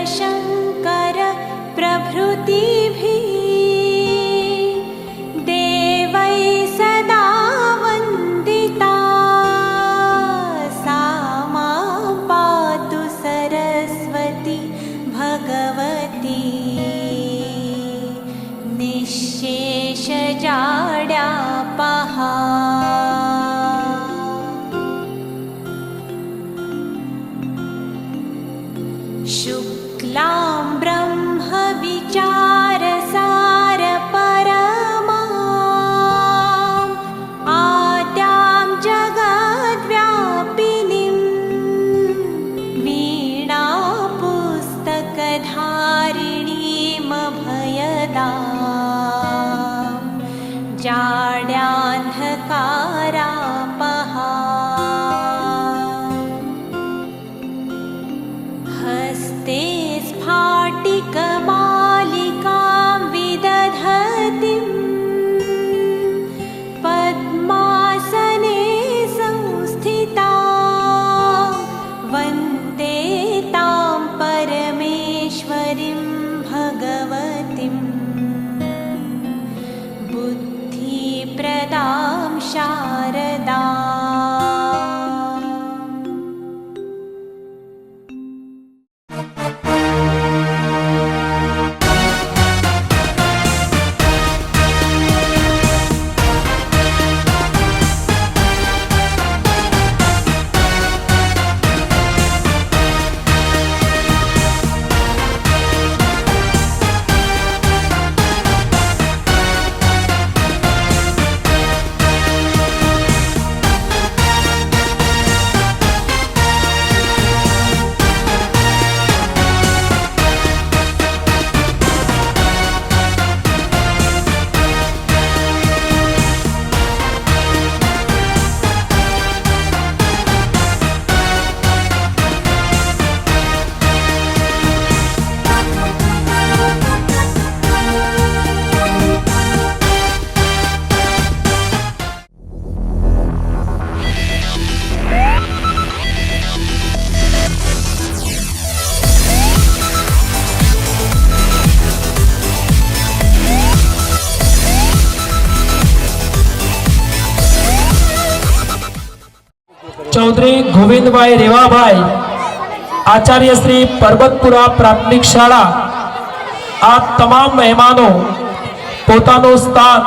शङ्कर प्रभृतिभिः देवै सदा वन्दिता सा मां पातु सरस्वती भगवती निःशेषजाड्यापहा। शुक्लां ब्रह्मविचारसारपरमाम् आद्यां जगद्व्यापिनीं वीणापुस्तकधारिणीमभयदां जाड्यान्धकारापहा। हस्ते स्फाटिकमालिकां विदधतीं पद्मासने संस्थितां वन्दे तां परमेश्वरीं भगवतीं बुद्धिप्रदां शारदाम्। चौधरी गोविंदभाई रेवाभाई आचार्य श्री पर्वतपुरा प्राथमिक शाळा आ तमाम मेहमानों पोताનું स्थान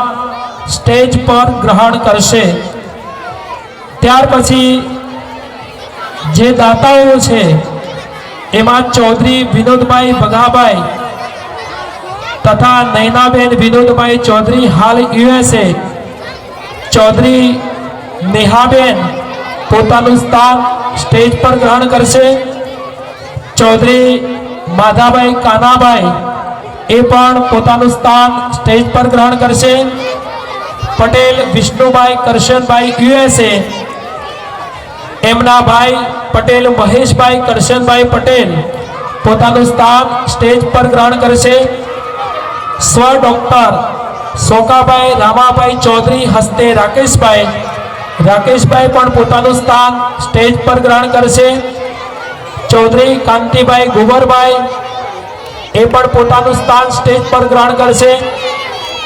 स्टेज पर ग्रहण करशे। त्यार पछी जे दाताओ छे एमां चौधरी विनोदभाई बगाभाई तथा नैनाबेन विनोदभाई चौधरी हाल USA, चौधरी नेहाबेन पोताનું स्थान स्टेज पर ग्रहण करशे। चौधरी माधाभाई कानाभाई ए पण पोताનું स्थान स्टेज पर ग्रहण करशे। पटेल विष्णुभाई करशनभाई USA, एमना भाई पटेल महेशभाई करशनभाई पटेल पोताનું स्थान स्टेज पर ग्रहण करशे। स्व डॉक्टर सोकाभाई रामाभाई चौधरी हस्ते राकेशभाई पण पोताનું स्थान स्टेज पर ग्रहण करशे। चौधरी कांतिभाई गुवरभाई ए पण पोताનું स्थान स्टेज पर ग्रहण करशे।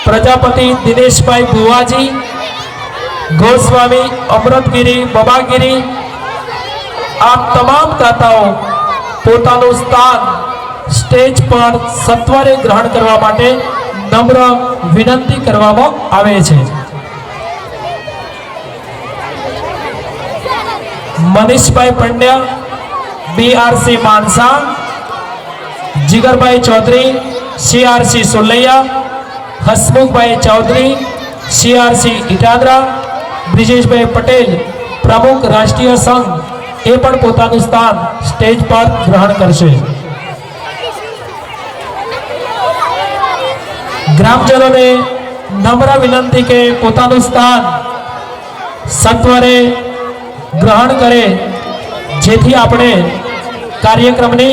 प्रजापति दिनेशभाई बुवाजी, गोस्वामी अमृतगिरी बबागिरी आ तमाम दाताओ पोताનું स्थान स्टेज पर सत्वरे ग्रहण करवा माटे नम्र विनंती करवामां आवे छे। मनीषभाई पंड्या BRC मानसा, जिगरभाई चौधरी CRC सोलैया, हसमुखभाई चौधरी CRC इटादरा, ब्रिजेशभाई पटेल प्रमुख राष्ट्रीय संघ ए पण पोताનું स्थान स्टेज पर ग्रहण करशे। ग्रामजनों ने नम्र विनंती के पोताનું स्थान सत्वरे ग्रहण करे जेथी आपणे कार्यक्रमनी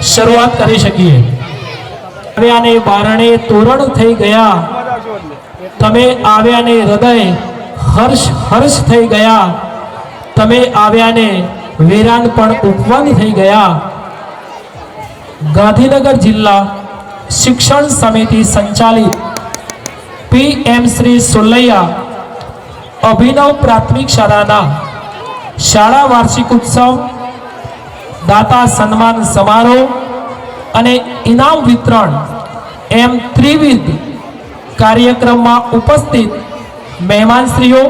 शुरुआत करी शकीए। આવ્યાને બારણે તોરણ થઈ ગયા, તમે આવ્યાને હૃદય હર્ષ હર્ષ થઈ ગયા, તમે આવ્યાને વેરાન પણ ઉપવાન થઈ ગયા। ગાંધીનગર જિલ્લા શિક્ષણ સમિતિ સંચાલિત PM શ્રી સોલૈયા અભિનવ પ્રાથમિક શાળાના શાળા વાર્ષિક ઉત્સવ, દાતા સન્માન સમારોહ અને ઇનામ વિતરણ એમ ત્રિવિધ કાર્યક્રમમાં ઉપસ્થિત મહેમાનશ્રીઓ,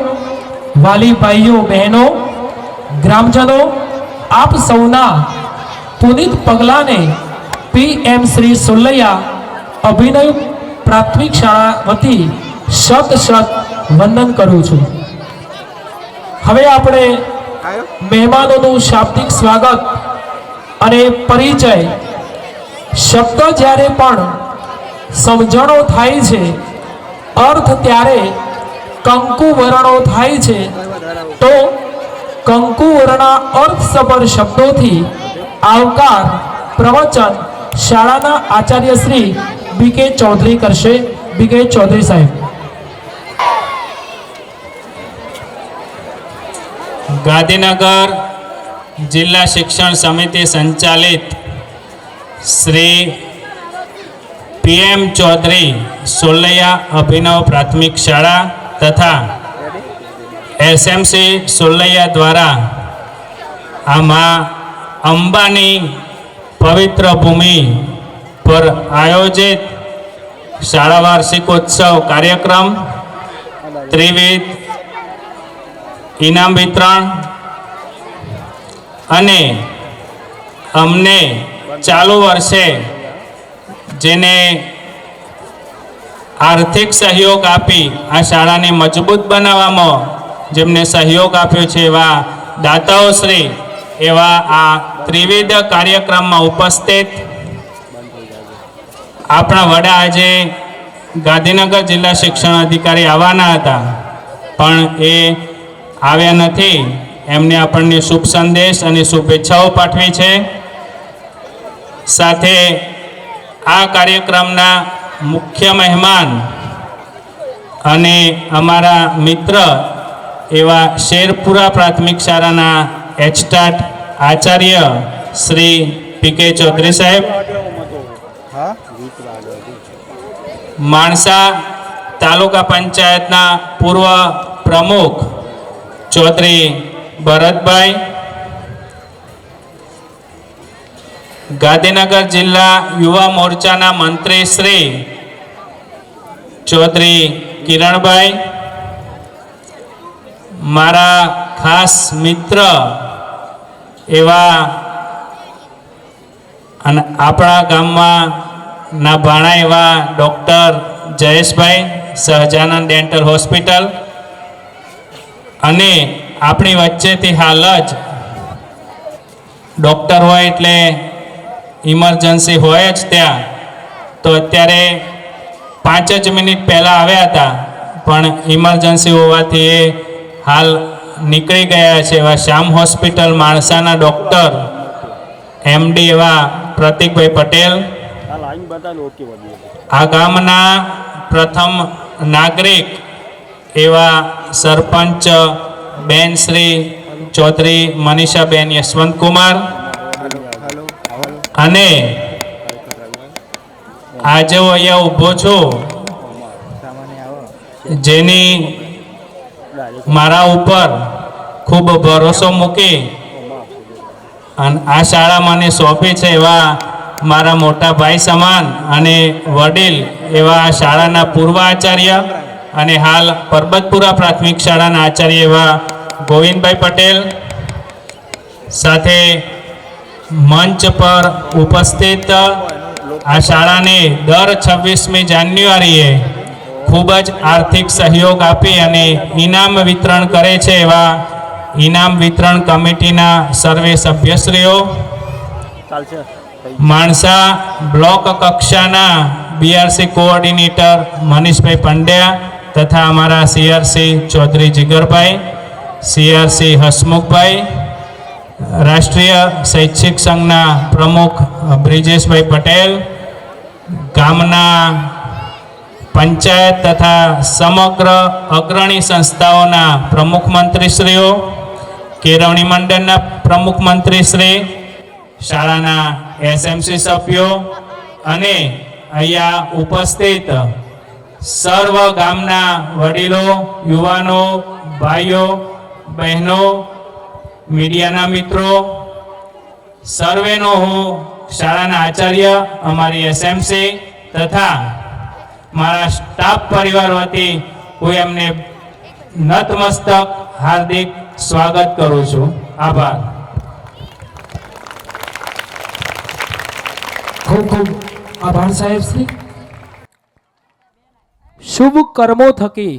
વાલી ભાઈઓ બહેનો, ગ્રામજનો, આપ સૌના પુનિત પગલાને PM શ્રી સોલૈયા અભિનવ પ્રાથમિક શાળા વતી શત શત વંદન કરું છું. હવે આપણે મહેમાનોનું શાબ્દિક સ્વાગત અને પરિચય શબ્દ જ્યારે પણ સમજણો થાય છે, અર્થ ત્યારે કંકુ વર્ણો થાય છે, તો કંકુ વર્ણા અર્થસભર શબ્દોથી આવકાર પ્રવચન શાળાના આચાર્ય શ્રી BK ચૌધરી કરશે. BK ચૌધરી સાહેબ. ગાંધીનગર જિલ્લા શિક્ષણ સમિતિ સંચાલિત શ્રી PM ચૌધરી સોલૈયા અભિનવ પ્રાથમિક શાળા તથા SMC સોલૈયા દ્વારા આમાં અંબાની પવિત્ર ભૂમિ પર આયોજિત શાળા વાર્ષિકોત્સવ કાર્યક્રમ, ત્રિવિધ ઇનામ વિતરણ અને અમને ચાલુ વર્ષે જેને આર્થિક સહયોગ આપી આ શાળાને મજબૂત બનાવવામાં જેમને સહયોગ આપ્યો છે એવા દાતાઓશ્રી એવા આ ત્રિવિધ કાર્યક્રમમાં ઉપસ્થિત આપણા વડા આજે ગાંધીનગર જિલ્લા શિક્ષણ અધિકારી આવવાના હતા પણ એ આવ્યા નથી. એમને આપણને શુભ સંદેશ અને શુભેચ્છાઓ પાઠવી છે. સાથે આ કાર્યક્રમના મુખ્ય મહેમાન અને અમારા મિત્ર એવા શેરપુરા પ્રાથમિક શાળાના એચટાટ આચાર્ય શ્રી PK ચૌધરી સાહેબ, માણસા તાલુકા પંચાયતના પૂર્વ પ્રમુખ ચૌધરી ભરતભાઈ, ગાંધીનગર જિલ્લા યુવા મોરચાના મંત્રી શ્રી ચૌધરી કિરણભાઈ, મારા ખાસ મિત્ર એવા અને આપણા ગામમાં ના ભાણા એવા doctor Jayeshbhai, Sahajanand dental hospital, અને આપણી વચ્ચેથી હાલ જ ડૉક્ટર હોય એટલે ઇમરજન્સી હોય જ ત્યાં, તો અત્યારે 5 જ મિનિટ પહેલાં આવ્યા હતા પણ ઇમરજન્સી હોવાથી એ હાલ નીકળી ગયા છે. એવા શ્યામ હોસ્પિટલ માણસાના ડૉક્ટર MD એવા પ્રતિકભાઈ પટેલ, આ ગામના પ્રથમ નાગરિક એવા સરપંચ બેન શ્રી ચૌધરી મનીષાબેન યશવંતકુમાર, અને આજે હું અહીંયા ઊભો છું જેની મારા ઉપર ખૂબ ભરોસો મૂકી અને આ શાળા મને સોંપી છે એવા મારા મોટા ભાઈ સમાન અને વડીલ એવા આ શાળાના પૂર્વ આચાર્ય અને હાલ પરબતપુરા પ્રાથમિક શાળાના આચાર્ય એવા ગોવિંદભાઈ પટેલ, સાથે મંચ પર ઉપસ્થિત આ શાળાને દર 26મી જાન્યુઆરીએ ખૂબ જ આર્થિક સહયોગ આપી અને ઇનામ વિતરણ કરે છે એવા ઇનામ વિતરણ કમિટીના સર્વે સભ્યશ્રીઓ, માણસા બ્લોક કક્ષાના BRC કોઓર્ડિનેટર મનીષભાઈ પંડ્યા તથા અમારા CRC ચૌધરી જીગરભાઈ, CRC હસમુખભાઈ, રાષ્ટ્રીય શૈક્ષિક સંઘના પ્રમુખ બ્રિજેશભાઈ પટેલ, ગામના પંચાયત તથા સમગ્ર અગ્રણી સંસ્થાઓના પ્રમુખ મંત્રીશ્રીઓ, કેળવણી મંડળના પ્રમુખ મંત્રીશ્રી, શાળાના એસએમસી સભ્યો અને અહીંયા ઉપસ્થિત સર્વ ગામના વડીલો, યુવાનો, ભાઈઓ, બહેનો, મીડિયાના મિત્રો, સર્વેનો હું શાળાના આચાર્ય, અમારી એસએમસી તથા મારા સ્ટાફ પરિવાર વતી હું એમને નતમસ્તક હાર્દિક સ્વાગત કરું છું. આભાર. ખૂબ ખૂબ આભાર સાહેબ શ્રી. શુભ કર્મો થકી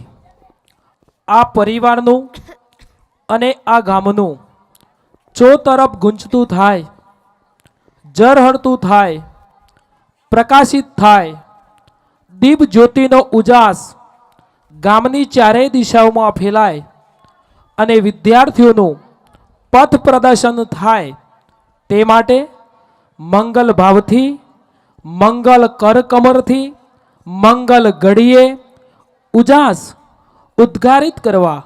આ પરિવારનું અને આ ગામનું ચોતરફ ગુંજતું થાય, ઝરહળતું થાય, પ્રકાશિત થાય, દીપ જ્યોતિનો ઉજાસ ગામની ચારેય દિશાઓમાં ફેલાય અને વિદ્યાર્થીઓનું પથ પ્રદર્શન થાય તે માટે મંગલ ભાવથી, મંગલ કરકમરથી, મંગલ ઘડીએ ઉજાસ ઉદ્ગારિત કરવા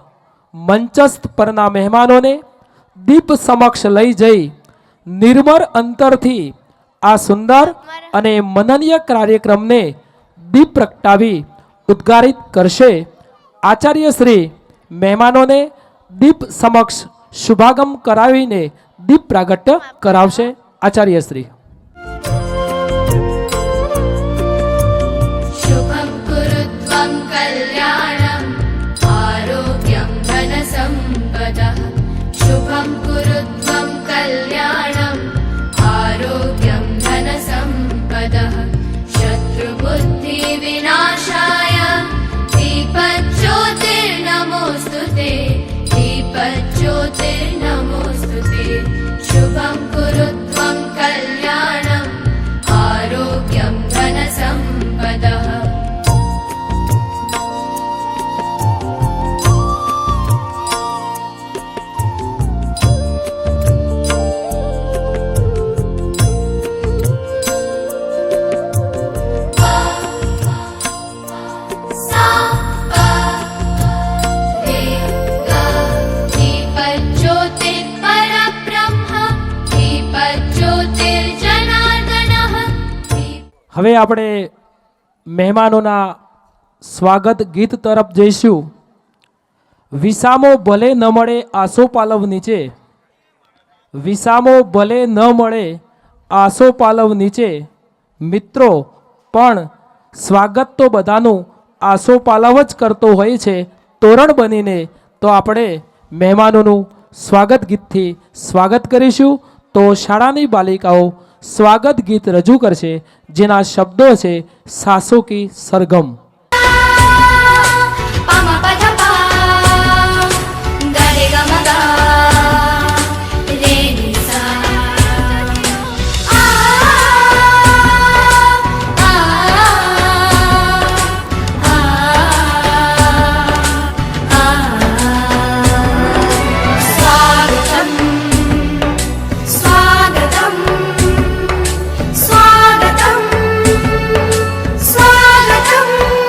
મંચસ્થ પરના મહેમાનોને દીપ સમક્ષ લઈ જઈ નિર્મળ અંતરથી આ સુંદર અને મનનીય કાર્યક્રમને દીપ પ્રગટાવી ઉદ્ગારિત કરશે. આચાર્ય શ્રી મહેમાનોને દીપ સમક્ષ શુભાગમ કરાવીને દીપ પ્રાગટ્ય કરાવશે. આચાર્ય શ્રી. शुभं कुरुत्वं कल्याणं आरोग्यं धनसम्पदः शुभं कुरुत्वं कल्याणं आरोग्यं धनसम्पदः शत्रुबुद्धिविनाशाय दीपज्योतिर्नमोऽस्तुते दीपज्योतिर्नमोऽस्तुते शुभं कुरुत्वं कल्याणं आरोग्यं धनसम्पदः હવે આપણે મહેમાનોના સ્વાગત ગીત તરફ જઈશું. વિસામો ભલે ન મળે આસો પાલવ નીચે, વિસામો ભલે ન મળે આસો પાલવ નીચે, મિત્રો પણ સ્વાગત તો બધાનું આસો પાલવ જ કરતો હોય છે તોરણ બનીને. તો આપણે મહેમાનોનું સ્વાગત ગીતથી સ્વાગત કરીશું. તો શાળાની બાલિકાઓ સ્વાગત ગીત રજૂ કરશે જેના શબ્દો છે સાસો કી સરગમ. स्वागतम्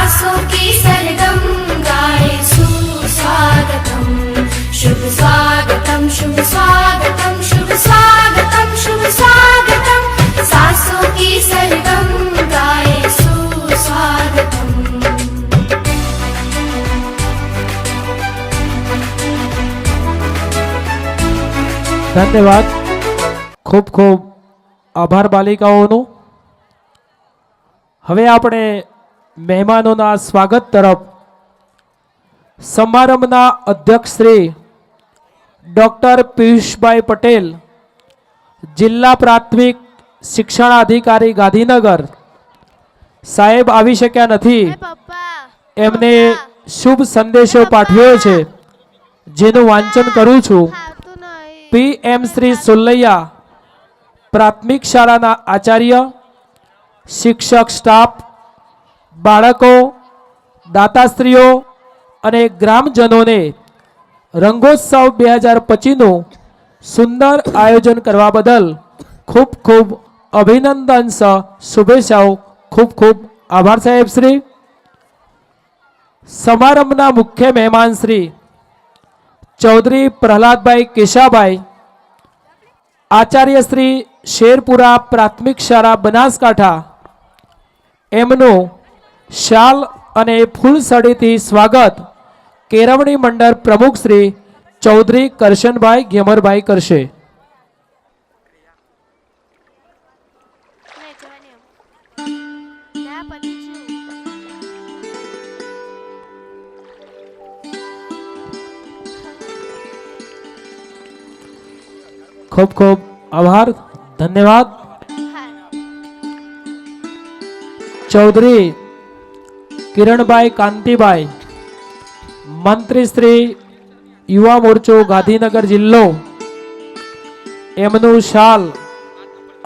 सासों की सरगम गाए सुस्वागतम शुभ स्वागतम शुभ स्वागतम शुभ स्वागतम शुभ स्वागतम सासों की सरगम गाए सुस्वागतम ધન્યવાદ. ખૂબ ખૂબ આભાર બાલિકાઓનો. હવે આપણે મહેમાનોના સ્વાગત તરફ સમારંભના અધ્યક્ષ શ્રી ડૉક્ટર પિયુષભાઈ પટેલ, જિલ્લા પ્રાથમિક શિક્ષણાધિકારી ગાંધીનગર સાહેબ આવી શક્યા નથી. એમને શુભ સંદેશો પાઠવ્યો છે, જેનું વાંચન કરું છું. PM શ્રી સોલૈયા, પ્રાથમિક શાળાના આચાર્ય, શિક્ષક સ્ટાફ, બાળકો, દાતાશ્રીઓ અને ગ્રામજનોને રંગોત્સવ 2025નું સુંદર આયોજન કરવા બદલ ખૂબ ખૂબ અભિનંદન સહ શુભેચ્છાઓ. ખૂબ ખૂબ આભાર સાહેબ શ્રી. સમારંભના મુખ્ય મહેમાન શ્રી ચૌધરી પ્રહલાદભાઈ કેશાભાઈ, આચાર્ય શ્રી શેરપુરા પ્રાથમિક શાળા બનાસકાંઠા, એમનું શાલ અને ફૂલસડીથી સ્વાગત કેળવણી મંડળ પ્રમુખ શ્રી ચૌધરી કરશનભાઈ ઘેમરભાઈ કરશે. ખૂબ ખૂબ આભાર, ધન્યવાદ. ચૌધરી કિરણભાઈ કાંતિભાઈ, મંત્રી શ્રી યુવા મોરચો ગાંધીનગર જિલ્લો, એમનું શાલ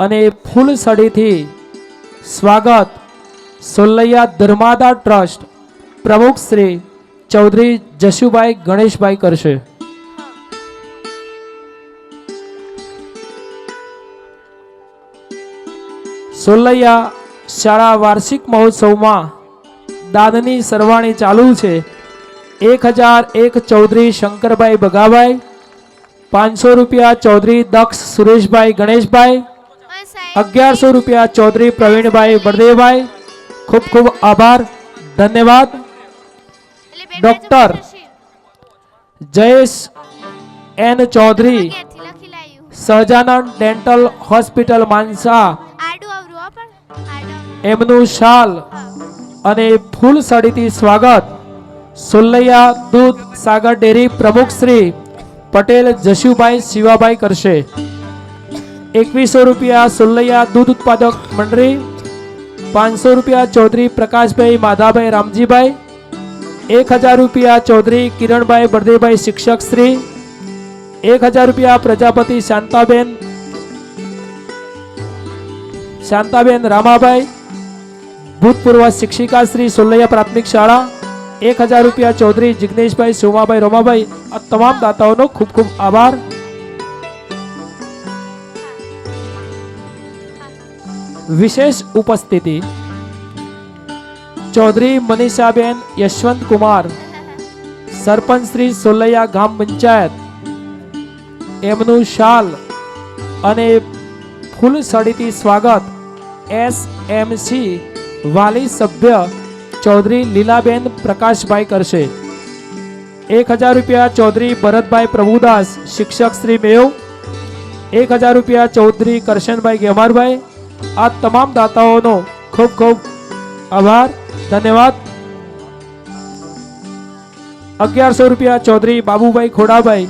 અને ફૂલસડીથી સ્વાગત સોલૈયા ધર્માદા ટ્રસ્ટ પ્રમુખ શ્રી ચૌધરી જશુભાઈ ગણેશભાઈ કરશે. સોલૈયા શાળા વાર્ષિક મહોત્સવમાં દાનની સરવાણી ચાલુ છે. 1001 ચૌધરી શંકરભાઈ બગાભાઈ, 500 રૂપિયા ચૌધરી દક્ષ સુરેશભાઈ ગણેશભાઈ, 1100 રૂપિયા ચૌધરી પ્રવીણભાઈ બળદેવભાઈ. ખૂબ ખૂબ આભાર, ધન્યવાદ. Doctor Jayesh N Chaudhari, Sahajanand dental hospital Mansa, એમનું શાલ અને ફૂલસડીથી સ્વાગત સોલૈયા દૂધ સાગર ડેરી પ્રમુખ શ્રી પટેલ જશુભાઈ શિવાભાઈ કરશે. 2100 રૂપિયા સોલૈયા દૂધ ઉત્પાદક મંડળી, 500 રૂપિયા ચૌધરી પ્રકાશભાઈ માધાભાઈ રામજીભાઈ, 1000 રૂપિયા ચૌધરી કિરણભાઈ બળદેવભાઈ શિક્ષક શ્રી, 1000 રૂપિયા પ્રજાપતિ શાંતાબેન રામાભાઈ, ભૂતપૂર્વ શિક્ષિકા શ્રી સોલૈયા પ્રાથમિક શાળા, 1000 રૂપિયા ચૌધરી જિગ્નેશભાઈ સોમાભાઈ રોમાભાઈ. આ તમામ દાતાઓનો ખૂબ ખૂબ આભાર. વિશેષ ઉપસ્થિતિ ચૌધરી મનીષાબેન યશવંત કુમાર, સરપંચ શ્રી સોલૈયા ગામ પંચાયત, એમનું શાલ અને ફૂલસડીથી સ્વાગત SMC વાલી સભ્ય ચૌધરી લીલાબેન પ્રકાશભાઈ કરશે. 1000 રૂપિયા ચૌધરી ભરતભાઈ પ્રભુદાસ શિક્ષક શ્રી મેવ, 1000 રૂપિયા ચૌધરી કરશનભાઈ ગેમારભાઈ. આ તમામ દાતાઓનો ખૂબ ખૂબ આભાર, ધન્યવાદ. 1100 રૂપિયા ચૌધરી બાબુભાઈ ખોડાભાઈ.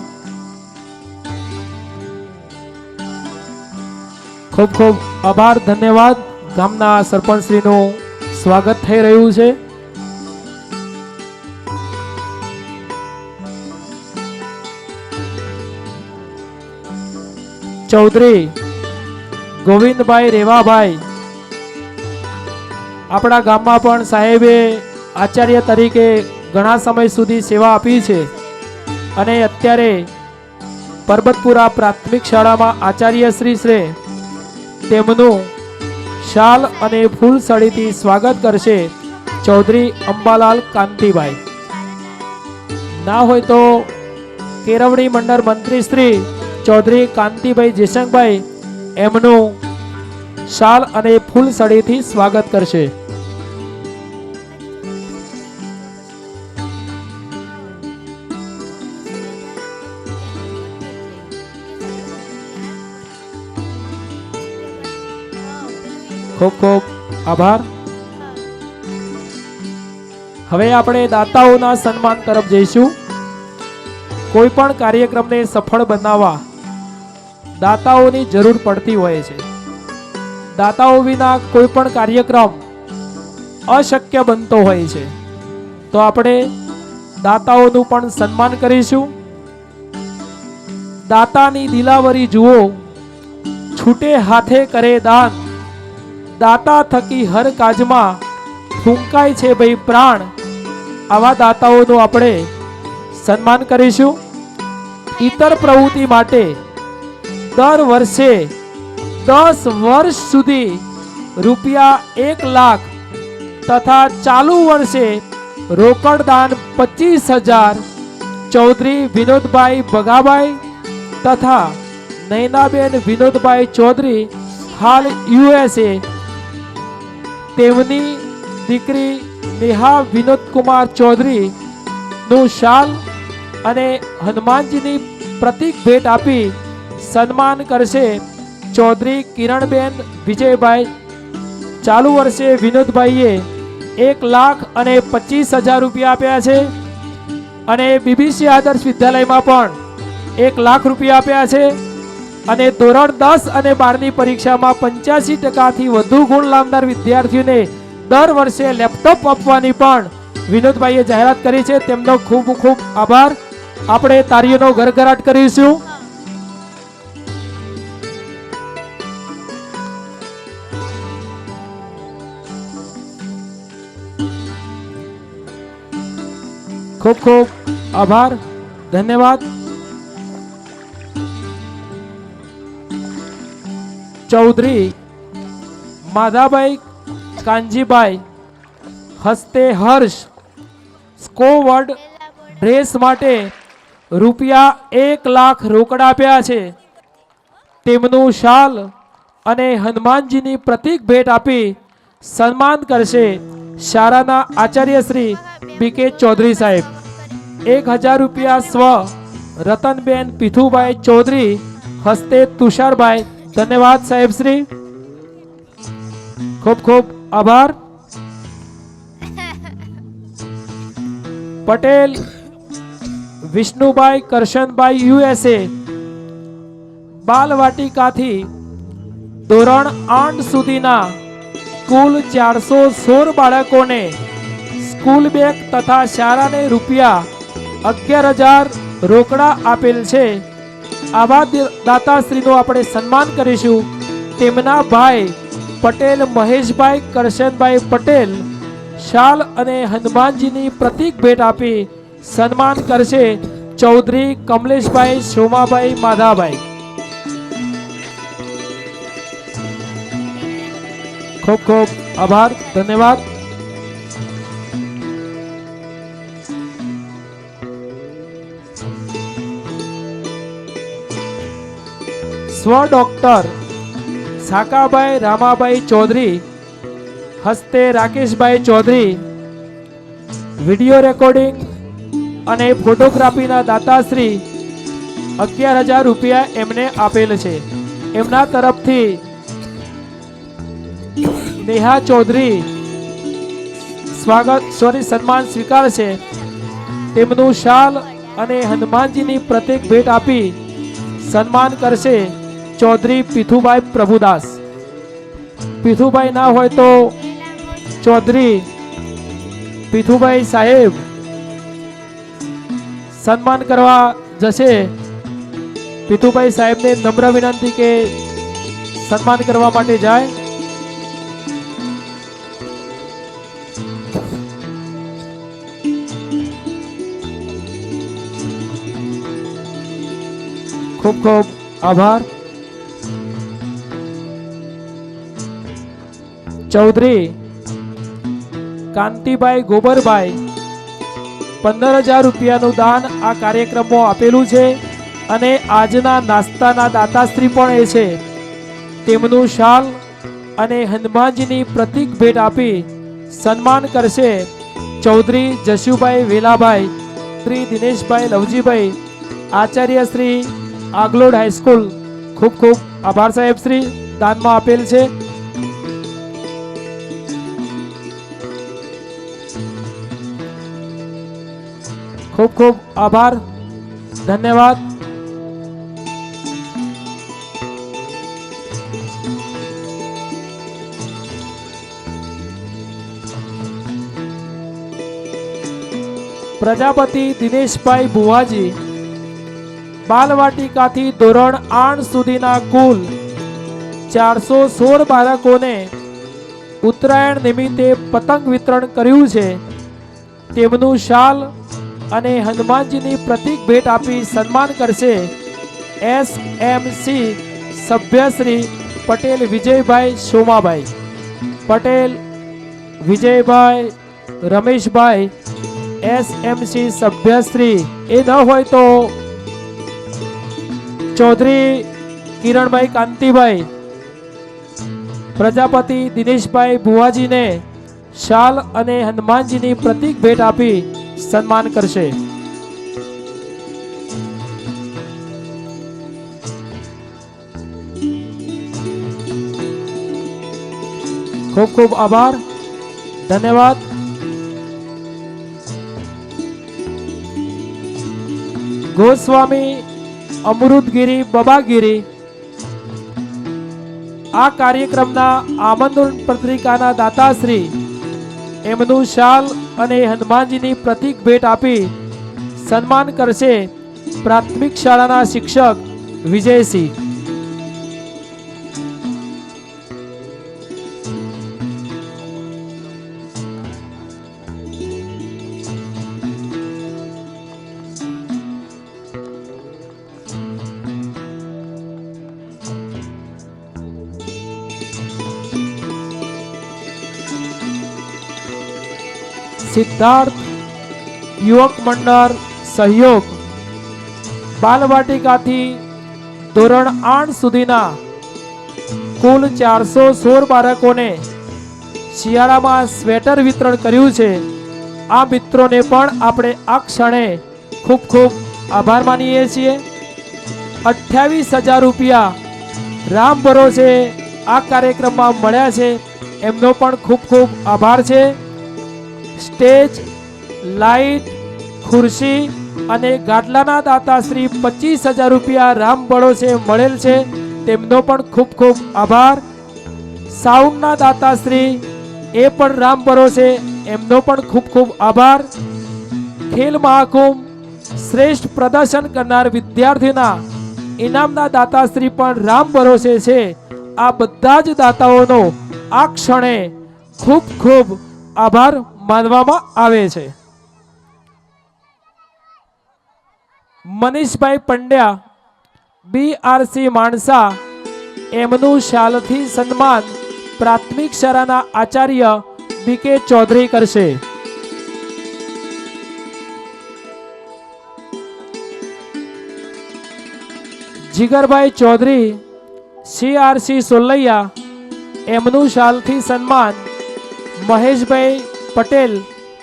ખૂબ ખૂબ આભાર, ધન્યવાદ. ગામના સરપંચશ્રીનું સ્વાગત થઈ રહ્યું છે. ચૌધરી ગોવિંદભાઈ રેવાભાઈ, આપણા ગામમાં પણ સાહેબે આચાર્ય તરીકે ઘણા સમય સુધી સેવા આપી છે અને અત્યારે પરબતપુરા પ્રાથમિક શાળામાં આચાર્ય શ્રી છે. તેમનું શાલ અને ફૂલસડીથી સ્વાગત કરશે ચૌધરી અંબાલાલ કાંતિભાઈ. ના હોય તો કેળવણી મંડળ મંત્રી શ્રી ચૌધરી કાંતિભાઈ જયશંકભાઈ એમનું શાલ અને ફૂલ સળીથી સ્વાગત કરશે. ખૂબ ખૂબ આભાર. હવે આપણે દાતાઓના સન્માન તરફ જઈશું. કોઈ પણ કાર્યક્રમને સફળ બનાવવા દાતાઓની જરૂર પડતી હોય છે. દાતાઓ વિના કોઈ પણ કાર્યક્રમ અશક્ય બનતો હોય છે. તો આપણે દાતાઓનું પણ સન્માન કરીશું. દાતાની દિલાવરી જુઓ, છૂટે હાથે કરે દાન, દાતા થકી હર કાજમાં ફૂંકાય છે ભાઈ પ્રાણ. આવા દાતાઓનું આપણે સન્માન કરીશું. ઇતર પ્રવૃત્તિ માટે દર વર્ષે 10 વર્ષ સુધી રૂપિયા 1 લાખ તથા ચાલુ વર્ષે રોકડ દાન 25,000 ચૌધરી વિનોદભાઈ ભગાભાઈ તથા નૈનાબેન વિનોદભાઈ ચૌધરી હાલ USA, તેમની દીકરી નેહા વિનોદકુમાર ચૌધરી નું શાલ અને હનુમાનજીની પ્રતીક ભેટ આપી સન્માન કરશે ચૌધરી કિરણબેન વિજયભાઈ. ચાલુ વર્ષે વિનોદભાઈએ 1,25,000 રૂપિયા આપ્યા છે અને BBC આદર્શ વિદ્યાલયમાં પણ 1 લાખ રૂપિયા આપ્યા છે અને ધોરણ 10 અને 12ની પરીક્ષામાં 85% વધુ ગુણ લાવનાર વિદ્યાર્થીઓને દર વર્ષે લેપટોપ આપવાની પણ વિનોદભાઈએ જાહેરાત કરી છે. તેમનો ખૂબ ખૂબ આભાર. આપણે તાળીઓનો ગરગરાટ કરીશું. ખૂબ ખૂબ આભાર. ધન્યવાદ. ચૌધરી માધાભાઈ કાનજીભાઈ હસ્તે હર્ષ સ્કોવર્ડ ડ્રેસ માટે રૂપિયા 1 લાખ રોકડા આપ્યા છે. તેમનું શાલ અને હનુમાનજીની પ્રતીક ભેટ આપી સન્માન કરશે શાળાના આચાર્ય શ્રી BK ચૌધરી સાહેબ. 1,000 રૂપિયા સ્વ રતનબેન પીથુભાઈ ચૌધરી હસ્તે તુષારભાઈ. ધન્યવાદ સાહેબ શ્રી. ખૂબ ખૂબ આભાર. પટેલ વિષ્ણુભાઈ કરશનભાઈ USA, બાલવાટિકાથી ધોરણ 8 સુધીના કુલ 416 બાળકોને સ્કૂલ બેગ તથા શાળાને રૂપિયા 11,000 રોકડા આપેલ છે. આવા દાતાશ્રીનું આપણે સન્માન કરીશું. તેમના ભાઈ પટેલ મહેશભાઈ કરશનભાઈ પટેલ શાલ અને હનુમાનજીની પ્રતીક ભેટ આપી સન્માન કરશે ચૌધરી કમલેશભાઈ સોમાભાઈ માધાભાઈ. ખૂબ ખૂબ આભાર. ધન્યવાદ. સ્વ ડોક્ટર સાકાભાઈ રામાભાઈ ચૌધરી હસ્તે રાકેશભાઈ ચૌધરી વિડીયો રેકોર્ડિંગ અને ફોટોગ્રાફીના દાતાશ્રી 11,000 રૂપિયા એમને આપેલ છે. એમના તરફથી નેહા ચૌધરી સન્માન સ્વીકારશે. તેમનું શાલ અને હનુમાનજીની પ્રતીક ભેટ આપી સન્માન કરશે ચૌધરી પીથુભાઈ પ્રભુદાસ. પીથુભાઈ ના હોય તો ચૌધરી પીથુભાઈ સાહેબ સન્માન કરવા જશે. પીથુભાઈ સાહેબને નમ્ર વિનંતી કે સન્માન કરવા માટે જાય. ખૂબ ખૂબ આભાર. ચૌધરી કાંતિભાઈ ગોબરભાઈ 15,000 રૂપિયાનું દાન આ કાર્યક્રમમાં આપેલું છે અને આજના નાસ્તાના દાતાશ્રી પણ એ છે. તેમનું શાલ અને હનુમાનજીની પ્રતીક ભેટ આપી સન્માન કરશે ચૌધરી જશુભાઈ વેલાભાઈ, શ્રી દિનેશભાઈ લવજીભાઈ, આચાર્ય શ્રી આગલોડ હાઈસ્કૂલ. ખૂબ ખૂબ આભાર સાહેબ શ્રી, દાનમાં આપેલ છે. ખૂબ ખૂબ આભાર, ધન્યવાદ. પ્રજાપતિ દિનેશભાઈ ભુવાજી બાલવાટિકાથી ધોરણ 8 સુધીના કુલ 416 બાળકોને ઉત્તરાયણ નિમિત્તે પતંગ વિતરણ કર્યું છે. તેમનું શાલ અને હનુમાનજીની પ્રતીક ભેટ આપી સન્માન કરશે SMC સભ્ય શ્રી પટેલ વિજયભાઈ સોમાભાઈ. પટેલ વિજયભાઈ રમેશભાઈ SMC સભ્યશ્રી. એ ન હોય તો ચૌધરી કિરણભાઈ કાંતિભાઈ પ્રજાપતિ દિનેશભાઈ ભુવાજીને શાલ અને હનુમાનજીની પ્રતીક ભેટ આપી સન્માન કરશે. ખૂબ ખૂબ આભાર, ધન્યવાદ. ગોસ્વામી અમૃતગીરી બબાગીરી આ કાર્યક્રમના આમંત્રણ પત્રિકાના દાતાશ્રી. એમનું શાલ અને હનુમાનજીની પ્રતીક ભેટ આપી સન્માન કરશે પ્રાથમિક શાળાના શિક્ષક વિજયસિંહ. સિદ્ધાર્થ યુવક મંડળ સહયોગ બાલવાટિકાથી ધોરણ 8 સુધીના કુલ 416 બાળકોને શિયાળામાં સ્વેટર વિતરણ કર્યું છે. આ મિત્રોને પણ આપણે આ ક્ષણે ખૂબ ખૂબ આભાર માનીએ છીએ. 28,000 રૂપિયા રામ ભરોસે આ કાર્યક્રમમાં મળ્યા છે, એમનો પણ ખૂબ ખૂબ આભાર છે. સ્ટેજ, લાઇટ, ખુરશી અને ગાદલાના દાતાશ્રી 25,000 રૂપિયા રામ ભરોસે મળેલ છે, તેમનો પણ ખૂબ ખૂબ આભાર. સાઉન્ડના દાતાશ્રી એ પણ રામ ભરોસે, એમનો પણ ખૂબ ખૂબ આભાર. ખેલ મહાકુંભ શ્રેષ્ઠ પ્રદર્શન કરનાર વિદ્યાર્થીના ઇનામના દાતાશ્રી પણ રામ ભરોસે છે. આ બધા જ દાતાઓનો આ ક્ષણે ખૂબ ખૂબ આભાર માનવામાં આવે છે. મનીષભાઈ પંડ્યા BRC માણસા, એમનું શાલથી સન્માન પ્રાથમિક શાળાના આચાર્ય BK ચૌધરી કરશે. જીગરભાઈ ચૌધરી CRC સોલૈયા, એમનું શાલથી સન્માન મહેશભાઈ પટેલ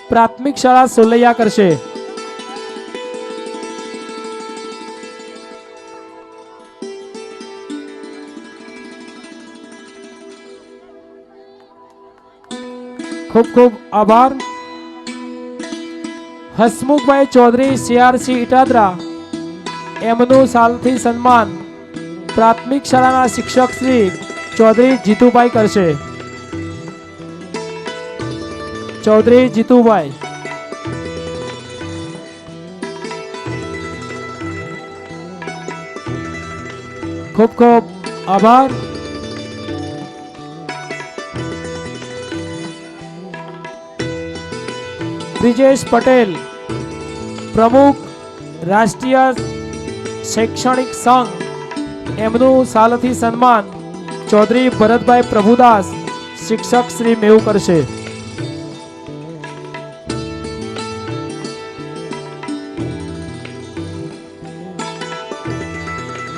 પ્રાથમિક શાળા સોલૈયા કરશે. ખૂબ ખૂબ આભાર. હસમુખભાઈ ચૌધરી CRC ઇટાદરા, એમનું શાલથી સન્માન પ્રાથમિક શાળાના શિક્ષક શ્રી ચૌધરી જીતુભાઈ કરશે. ચૌધરી જીતુભાઈ. ખૂબ ખૂબ આભાર. બ્રિજેશ પટેલ પ્રમુખ રાષ્ટ્રીય શૈક્ષણિક સંઘ, એમનું શાલથી સન્માન ચૌધરી ભરતભાઈ પ્રભુદાસ શિક્ષક શ્રી મેહુ કરશે.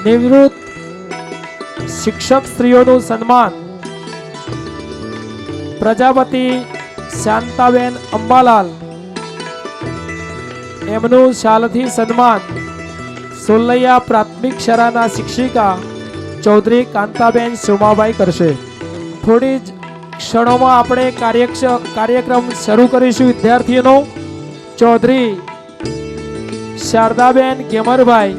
નિવૃત્ત શિક્ષક સ્ત્રીઓનું સન્માન પ્રજાપતિ શાંતાબેન અંબાલાલ, એમનું શાલથી સન્માન સોલૈયા પ્રાથમિક શાળાના શિક્ષિકા ચૌધરી કાંતાબેન સોમાભાઈ કરશે. થોડી જ ક્ષણોમાં આપણે કાર્યક્રમ શરૂ કરીશું. વિદ્યાર્થીઓનો ચૌધરી શારદાબેન ગેમરભાઈ,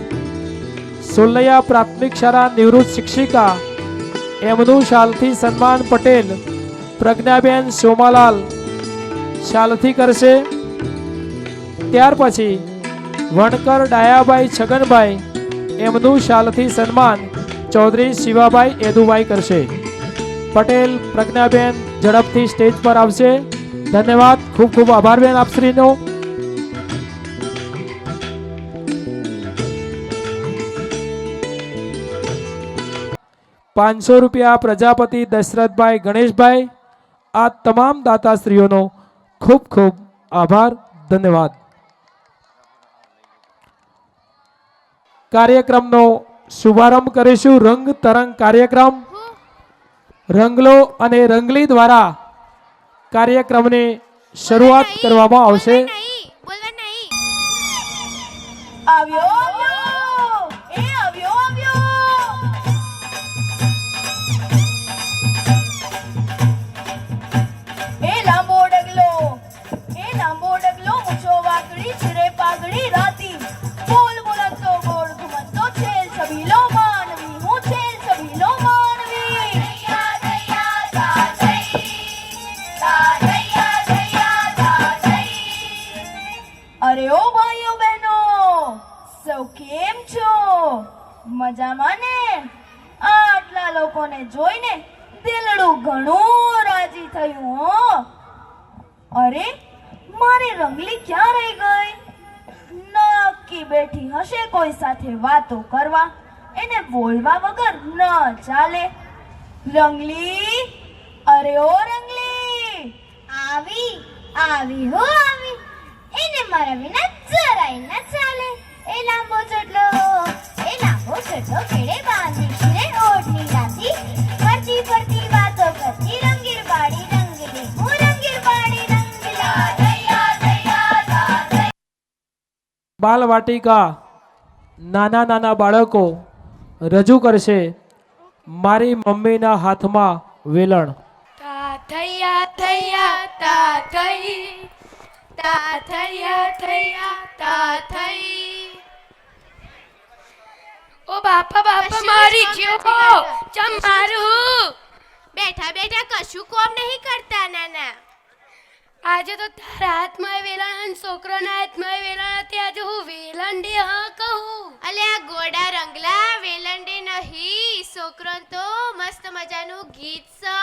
સોલૈયા પ્રાથમિક શાળા નિવૃત્ત શિક્ષિકા, એમનું શાલથી સન્માન પટેલ પ્રજ્ઞાબેન સોમાલાલ શાલથી કરશે. ત્યાર પછી વણકર ડાયાભાઈ છગનભાઈ, એમનું શાલથી સન્માન ચૌધરી શિવાભાઈ એદુભાઈ કરશે. પટેલ પ્રજ્ઞાબેન ઝડપથી સ્ટેજ પર આવશે. ધન્યવાદ. ખૂબ ખૂબ આભાર બેન આપશ્રીનો. ₹500 પ્રજાપતિ દશરથભાઈ ગણેશભાઈ. આ તમામ દાતાશ્રીઓનો ખૂબ ખૂબ આભાર. ધન્યવાદ. કાર્યક્રમનો શુભારંભ કરીશું. રંગ તરંગ કાર્યક્રમ રંગલો અને રંગલી દ્વારા કાર્યક્રમની શરૂઆત કરવામાં આવશે. અરે ઓ ભાઈઓ બહેનો, સૌ કેમ છો? મજામાં ને? આટલા લોકોને જોઈને દિલડું ઘણું રાજી થયું હો. અરે મારી રંગલી ક્યાં રહી ગઈ? નક્કી બેઠી હશે કોઈ સાથે વાતો કરવા. એને બોલવા વગર ન ચાલે. રંગલી, અરે ઓ રંગલી, આવી આવી હો આવી. એને મારા વિના જરાય ન ચાલે. એ લાંબો ચટલો કેડે બાંધી છે ઓઢની રાતી. ફરતી ફરતી વાતો કરતી રંગીર પાડી રંગલી. હું રંગીર પાડી રંગલી. બાલ વાટિકા નાના નાના બાળકો રજૂ કરશે મારી મમ્મીના હાથમાં વેલણ. તા થૈયા થૈયા તા થઈ, તા થૈયા થૈયા તા થઈ. ઓ બાપા બાપા મારી જીઓ ચમ મારું. બેઠા બેઠા કશું કોમ નહીં કરતા નાના. આજે તો તારા હાથમાં વેલણ અને છોકરાના હાથમાં વેલણ હતી. આજે હું વેલંડી હા કહું. અલે આ ગોડા રંગલા વેલંડે નહીં, છોકરોન તો મસ્ત મજાનું ગીત છે.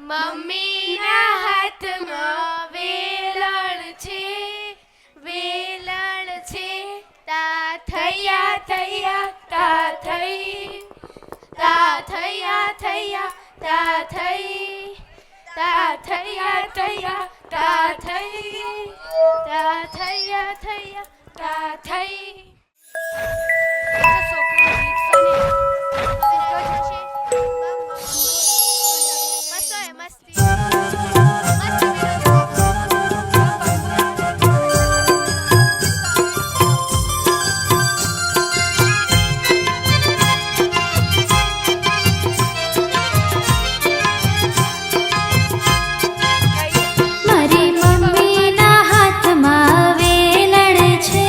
મમ્મીના હાથમાં વેલણ છે, વેલણ છે. તા થૈયા થૈયા તા થઈ, તા થૈયા થૈયા તા થઈ, તા થૈયા થૈયા તા થઈ, તા થૈયા થૈયા તા થઈ. મસ્તી મારી મમ્મીના હાથમાં વેલણ છે,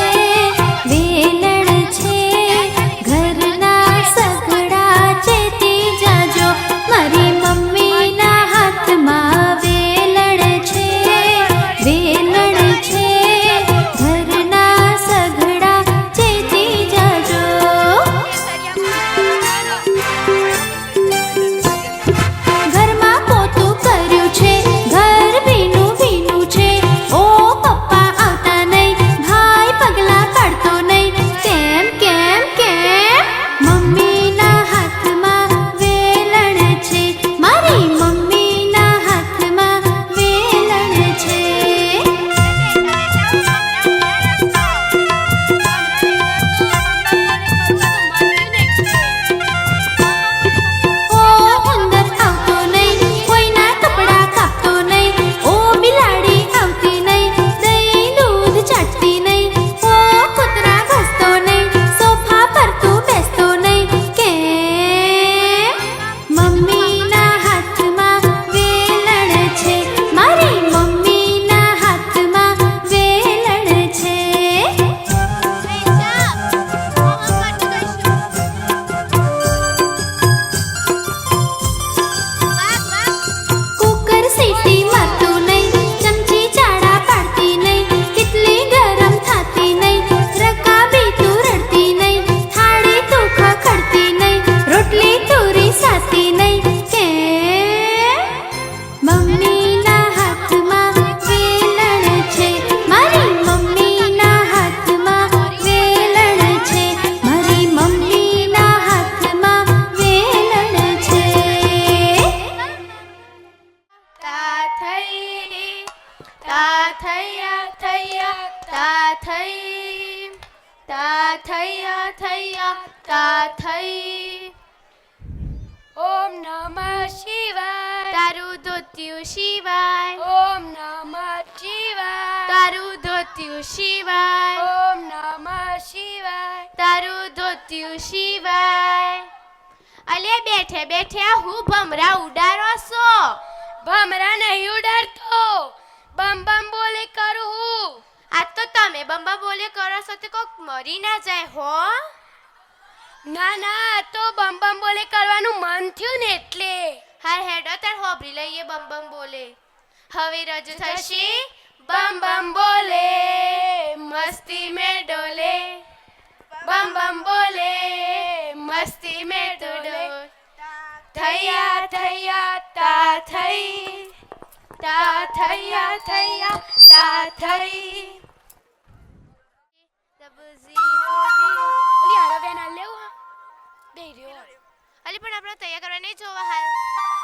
તા થઈ તા થૈયા થૈયા તા થઈ. ઓમ નમઃ શિવાય. તારું ધોત્યું શિવાય. ઓમ નમઃ શિવાય. તારું ધોત્યું શિવાય. ઓમ નમઃ શિવાય. તારું ધોત્યું શિવાય. અલે બેઠે બેઠે આ હું ભમરા ઉડાડો છો? ભમરા નહીં ઉડાડતો, બમ બમ બોલે કરું હું. આ તો તમે બંબા બોલે કરો છો તે કોક મરી ના જાય હો. ના ના, આ તો બમ બમ બોલે કરવાનું મન થયું ને એટલે. હાર હેડો તાર હોભરી લઈએ બમ બમ બોલે. હવે રજૂ થશે બમ બમ બોલે મસ્તી મેં ડોલે. બમ બમ બોલે મસ્તી મેં ડોલે. થૈયા થૈયા તા થઈ તા થૈયા થૈયા તા થઈ. ઓલી હારો બેન હાલ લેવું હા? દઈ રહ્યો. અલી પણ આપણે તૈયાર કરવા નહીં જોવા હાલ.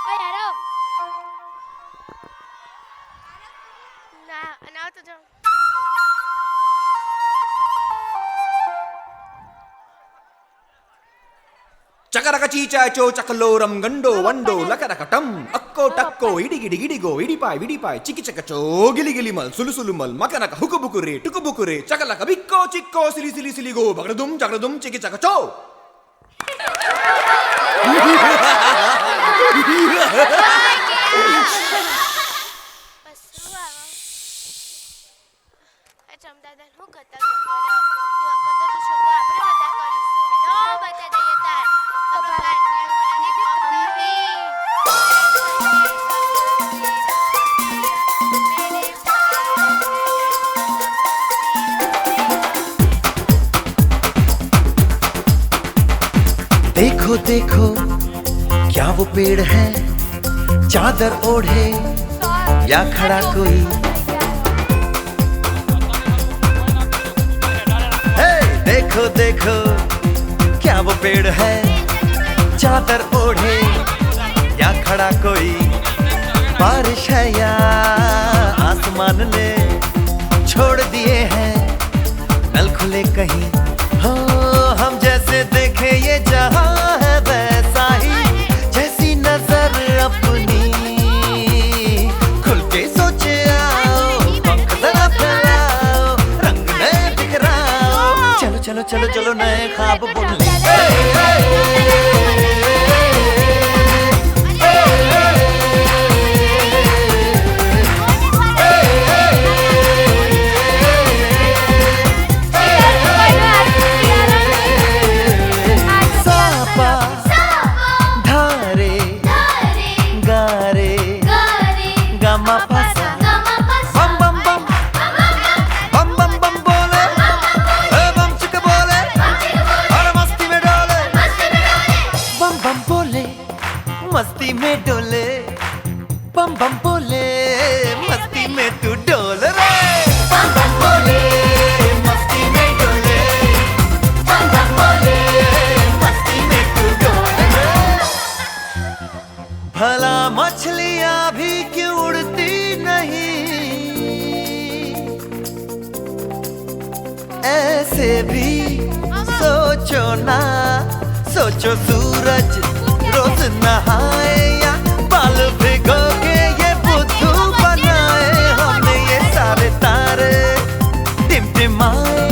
ઓય હારો. ના ના તો જો. చకరక చీచాచో చకలోరం గండో వండో లకరకటం అక్కో టక్కో ఇడిగిడి గిడిగో ఇడిపాయ్ విడిపాయ్ చికి చకచో గిలిగిలి మల్ సులుసులు మల్ మకనక హుకుబుకురే టుకుబుకురే చకలక బిక్కో చిక్కో సిలి సిలి సిలిగో బగడదుం జగడదుం చికి చకచో. ચમદાદાન હું કરતા ગમરો ઈવન કરતા તો શોધો આપણે બધા કરીશું. હેડો બતા દઈએ તાર ખબર ભારતીય મને देखो देखो क्या वो पेड़ है चादर ओढ़े या खड़ा कोई. देखो देखो क्या वो पेड़ है चादर ओढ़े या खड़ा कोई. बारिश है या आसमान ने छोड़ दिए हैं नल खुले कहीं. हो हम जैसे देखे ये जहां है वैसा ही जैसी नजर अपनी. खुल के सोचे आओ पंख जरा फैलाओ रंग नए बिखराओ. चलो चलो चलो चलो नए ख्वाब बुन ले. सापा धारे गारे गामा पासा बम बम बम बम बम बम बोले बम चिक बोले और मस्ती में डोले. बम बम बोले मस्ती में डोले. बम बम बोले मस्ती में तू डोल रे. बम बम बोले मस्ती में डोले. बम बम बोले मस्ती में तू डोल रे. भला मछलियां भी क्यों उड़ती नहीं ऐसे भी सोचो ना. सोचो सूरज रोज नहाए या बाल भिगो के ये बुद्धू बनाए. हमने ये सारे तारे टिमटिमाए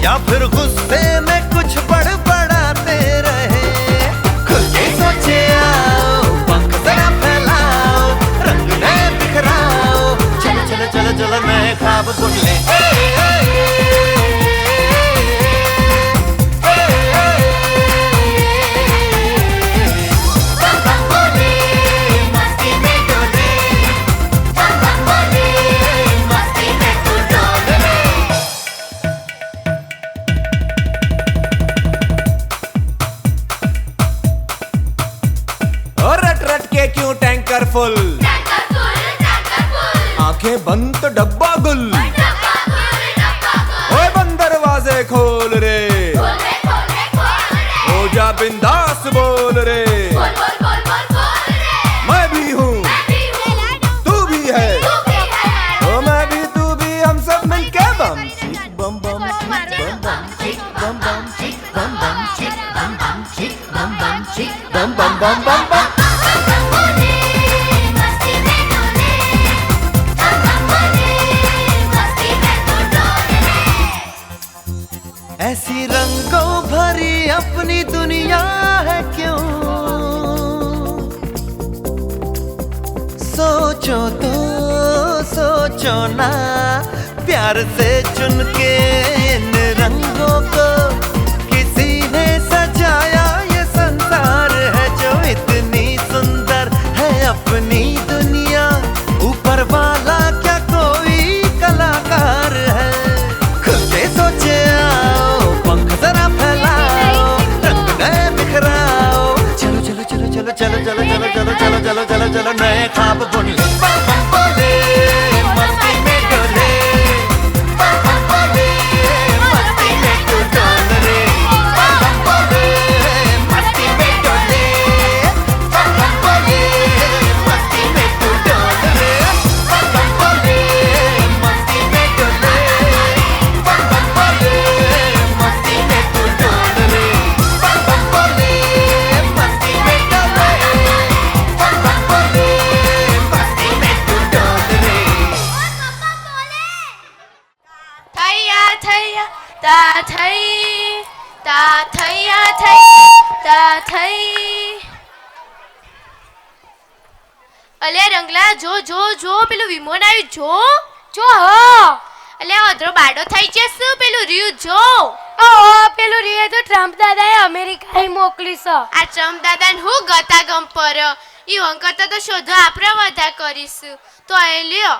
या फिर गुस्से में कुछ बड़बड़ाते रहे. खुल के सोचे आओ पंख जरा फैलाओ रंग नए बिखराओ. चलो चलो चलो चलो नए ख्वाब बुन ले. रट रट के क्यों टैंकर फुल आंखें बंद तो डब्बा गुल. ओए बंद दरवाजे खोल रे हो जा बिंदास बोल रे. मैं भी हूँ तू भी है ओ मैं भी तू भी हम सब मिलके बम बम बम ऐसी रंगों भरी अपनी दुनिया है क्यों सोचो तो सोचो ना प्यार से चुन के इन रंगों को किसी ने सजाया ये संसार है जो इतनी सुंदर है अपनी दुनिया ऊपर वाला क्या कोई कलाकार है खुद के सोचे आओ पंख जरा फैलाओ रंग नए बिखराओ चलो चलो चलो चलो चलो चलो चलो चलो चलो चलो चलो चलो नए ख्वाब बुन ले बम बम बोले मस्ती में डोले बम बम बोले मस्ती में तू डोल रे बम बम बोले मस्ती में डोले बम बम बोले मस्ती में तू डोल रे बम बम बोले मस्ती में डोले बम बम बोले मस्ती में तू डोल रे बम बम बोले मस्ती में डोले बम बम बोले मस्ती में तू डोल रे થૈયા થૈયા તા થઈ તા થૈયા થઈ તા થઈ અલે રંગલા જો જો જો પેલું વિમોન આવ્યું જો જો હ અલે અધરો બાડો થઈ જશે પેલું રહ્યું જો પેલું રે તો ટ્રમ્પ દાદાએ અમેરિકાએ મોકલી છે આ ટ્રમ્પ દાદાને હું ગતા ગમ પર ઈ વંકતા તો શોધો આપણે વધા કરીશું તો એ લ્યો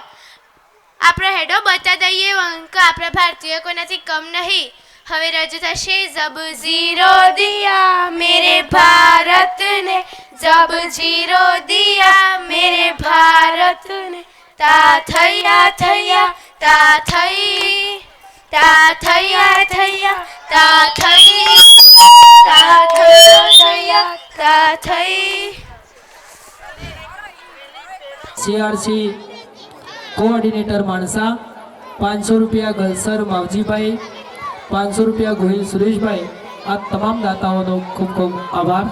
આપણે હેડો બતા દઈએ અંક આપણા ભારતીય કોઈનાથી કમ નહીં હવે રજૂ થશે જબ ઝીરો દિયા મેરે ભારત ને જબ ઝીરો દિયા મેરે ભારત ને તા થૈયા થૈયા તા થઈ તા થૈયા થૈયા તા થઈ તા થૈયા થૈયા તા થઈ CRC कोऑर्डिनेटर मानसा 500 रुपया गलसर मावजी भाई 500 रुपया गोहिल सुरेश भाई आ तमाम दाताओं खूब खूब आभार।